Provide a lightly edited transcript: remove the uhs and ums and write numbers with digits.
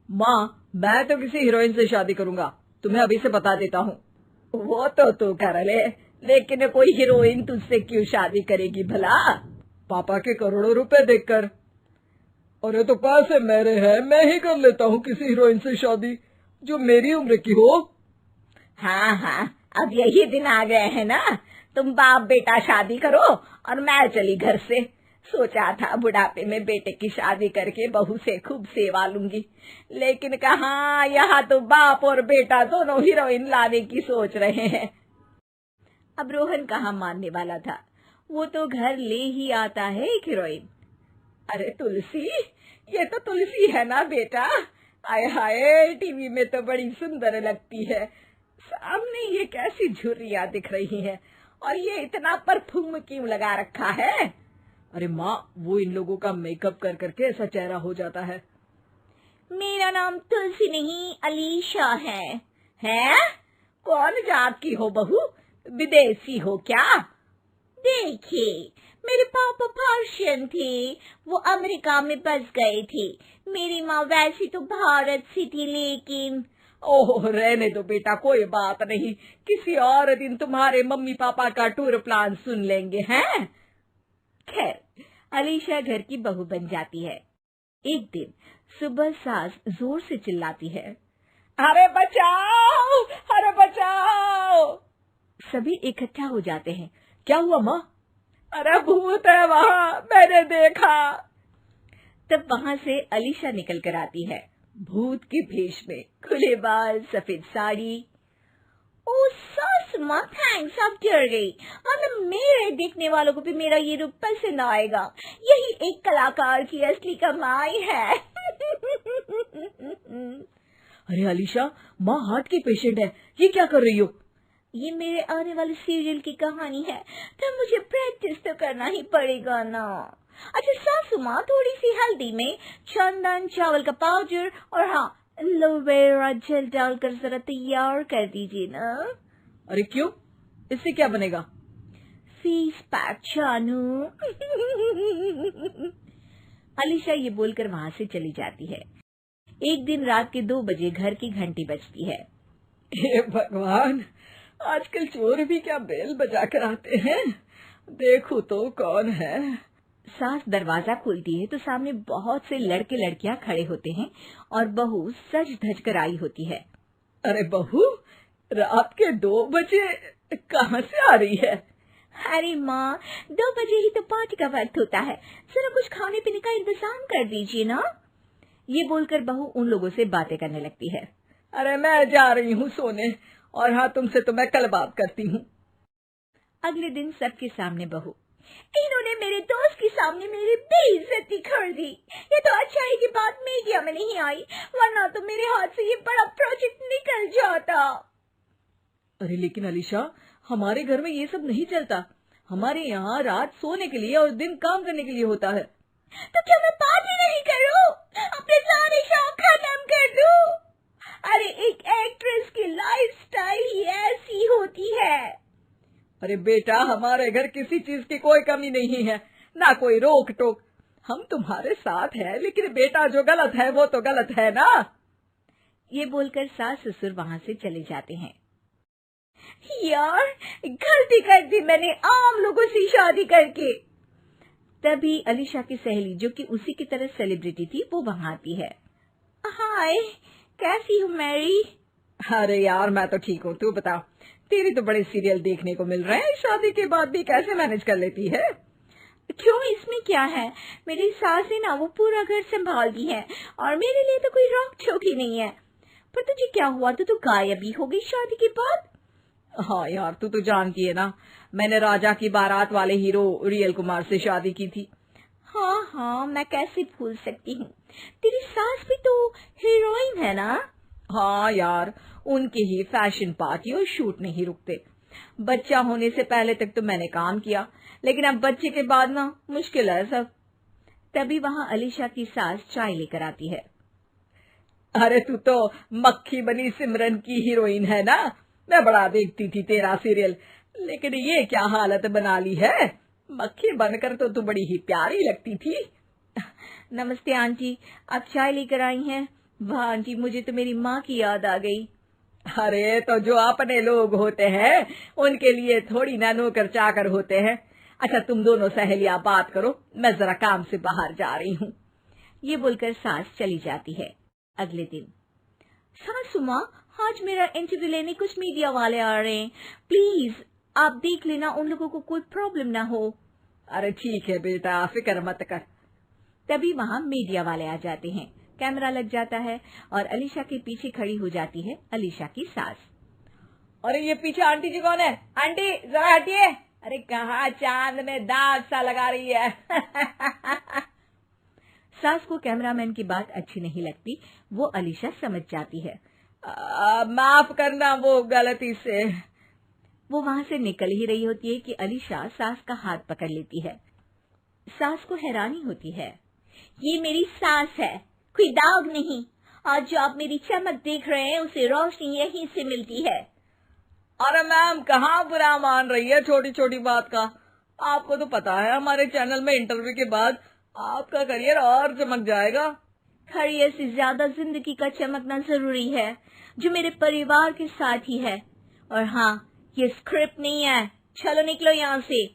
माँ, मैं तो किसी हीरोइन से शादी करूंगा, तुम्हें अभी से बता देता हूँ। वो तो तू कर ले, लेकिन कोई हीरोइन तुझसे क्यों शादी करेगी भला? पापा के करोड़ों रुपए देखकर। अरे तो पैसे मेरे हैं, मैं ही कर लेता हूँ किसी हीरोइन से शादी जो मेरी उम्र की हो। हाँ हाँ, अब यही दिन आ गए हैं ना, तुम बाप बेटा शादी करो और मैं चली घर से। सोचा था बुढ़ापे में बेटे की शादी करके बहू से खूब सेवा लूंगी, लेकिन कहाँ, यहाँ तो बाप और बेटा दोनों हीरोइन लाने की सोच रहे हैं। अब रोहन कहाँ मानने वाला था, वो तो घर ले ही आता है एक हीरोइन। अरे तुलसी, ये तो तुलसी है ना बेटा? आय हाय, टीवी में तो बड़ी सुंदर लगती है, सामने ये कैसी झुर्रियां दिख रही है, और ये इतना परफ्यूम क्यों लगा रखा है? अरे माँ, वो इन लोगों का मेकअप कर करके ऐसा चेहरा हो जाता है। मेरा नाम तुलसी नहीं अलीशा है। हैं? कौन जात की हो बहू? विदेशी हो क्या? देखिए, मेरे पापा पर्शियन थे, वो अमेरिका में बस गए थे। मेरी माँ वैसी तो भारत से थी, लेकिन ओह, रहने दो बेटा, कोई बात नहीं, किसी और दिन तुम्हारे मम्मी पापा का टूर प्लान सुन लेंगे हैं। खैर, अलीशा घर की बहू बन जाती है। एक दिन सुबह सास जोर से चिल्लाती है, अरे बचाओ, अरे बचाओ। सभी इकट्ठा हो जाते हैं। क्या हुआ माँ? अरे भूत है वहाँ, मैंने देखा। तब वहाँ से अलीशा निकल कर आती है, भूत के भेष में, खुले बाल, सफेद साड़ी। ओ सास माँ, थैंक्स, अब डर गई, वरना मेरे देखने वालों को भी मेरा ये रूप पसंद आएगा। यही एक कलाकार की असली कमाई है। अरे अलीशा, माँ हार्ट की पेशेंट है, ये क्या कर रही हो? ये मेरे आने वाले सीरियल की कहानी है, तो मुझे प्रैक्टिस तो करना ही पड़ेगा ना। अच्छा सासू माँ, थोड़ी सी हल्दी में चंदन, चावल का पाउडर और हाँ, एलोवेरा जेल डालकर जरा तैयार कर दीजिए ना। अरे क्यों, इससे क्या बनेगा? फेस पैक जानू। अलीशा ये बोलकर वहाँ से चली जाती है। एक दिन रात के 2 बजे घर की घंटी बजती है। हे भगवान, आजकल चोर भी क्या बेल बजा कर आते हैं, देखो तो कौन है। सास दरवाजा खोलती है तो सामने बहुत से लड़के लड़कियां खड़े होते हैं और बहू सज धज कर आई होती है। अरे बहू, रात के 2 बजे कहाँ से आ रही है? अरे माँ, 2 बजे ही तो पार्टी का वक्त होता है, जरा कुछ खाने पीने का इंतजाम कर दीजिए ना। ये बोलकर बहू उन लोगों से बातें करने लगती है। अरे मैं जा रही हूँ सोने, और हाँ, तुमसे तो मैं कल बात करती हूँ। अगले दिन सबके सामने बहू, इन्होंने मेरे दोस्त के सामने मेरी बेइज्जती कर दी। ये तो अच्छा है कि बात मीडिया में नहीं आई, वरना तो मेरे हाथ से ये बड़ा प्रोजेक्ट निकल जाता। अरे लेकिन अलीशा, हमारे घर में ये सब नहीं चलता, हमारे यहाँ रात सोने के लिए और दिन काम करने के लिए होता है। तो क्या मैं पार्टी नहीं करूं? अपने सारे शौक खत्म कर दूं? अरे एक एक्ट्रेस की लाइफस्टाइल ही ऐसी होती है। अरे बेटा, हमारे घर किसी चीज की कोई कमी नहीं है, ना कोई रोक टोक, हम तुम्हारे साथ हैं, लेकिन बेटा जो गलत है वो तो गलत है ना। ये बोलकर सास ससुर वहाँ से चले जाते हैं। यार, गलती कर दी मैंने आम लोगों से शादी करके। तभी अलीशा की सहेली, जो कि उसी की तरह सेलिब्रिटी थी, वो वहाँ आती है। हाय, कैसी हो मैरी? अरे यार, मैं तो ठीक हूँ, तू बता, तेरी तो बड़े सीरियल देखने को मिल रहे हैं, शादी के बाद भी कैसे मैनेज कर लेती है? क्यों, इसमें क्या है, मेरी सास है ना, वो पूरा घर संभालती है और मेरे लिए तो कोई रोक टोक ही नहीं है। पर तुझे क्या हुआ, तो गायब ही हो गई शादी के बाद? हाँ यार, तू तो जानती है ना, मैंने राजा की बारात वाले हीरो रियल कुमार से शादी की थी। हाँ हाँ, मैं कैसे भूल सकती हूँ, तेरी सास भी तो हीरोइन है ना? हाँ यार, उनके ही फैशन पार्टी और शूट नहीं रुकते। बच्चा होने से पहले तक तो मैंने काम किया, लेकिन अब बच्चे के बाद ना मुश्किल है सब। तभी वहाँ अलीशा की सास चाय लेकर आती है। अरे तू तो मक्खी बनी सिमरन की हीरोइन है ना, मैं बड़ा देखती थी तेरा सीरियल, लेकिन ये क्या हालत बना ली है, मक्खी बनकर तो तू बड़ी ही प्यारी लगती थी। नमस्ते आंटी, आप चाय लेकर आई हैं, वाह आंटी, मुझे तो मेरी माँ की याद आ गई। अरे तो जो अपने लोग होते हैं उनके लिए थोड़ी ना नौकर चाकर होते हैं। अच्छा तुम दोनों सहेलियां बात करो, मैं जरा काम से बाहर जा रही हूँ। ये बोलकर सास चली जाती है। अगले दिन, सासू माँ, आज मेरा इंटरव्यू लेने कुछ मीडिया वाले आ रहे हैं, प्लीज आप देख लेना उन लोगों को कोई प्रॉब्लम ना हो। अरे ठीक है बेटा, फिक्र मत कर। तभी वहाँ मीडिया वाले आ जाते हैं। कैमरा लग जाता है और अलीशा के पीछे खड़ी हो जाती है अलीशा की सास। अरे ये पीछे आंटी जी कौन है? आंटी जरा हटिए। अरे कहाँ चांद में दाग सा लगा रही है। सास को कैमरामैन की बात अच्छी नहीं लगती, वो अलीशा समझ जाती है। माफ करना, वो गलती से। वो वहां से निकल ही रही होती है कि अलीशा सास का हाथ पकड़ लेती है। सास को हैरानी होती है, ये मेरी सास है, कोई दाग नहीं, और जो आप मेरी चमक देख रहे हैं उसे रोशनी यहीं से मिलती है। अरे मैम, कहाँ बुरा मान रही है छोटी छोटी बात का। आपको तो पता है हमारे चैनल में इंटरव्यू के बाद आपका करियर और चमक जाएगा। करियर से ज्यादा जिंदगी का चमकना जरूरी है, जो मेरे परिवार के साथ ही है। और हाँ, ये स्क्रिप्ट नहीं है, चलो निकलो यहाँ से।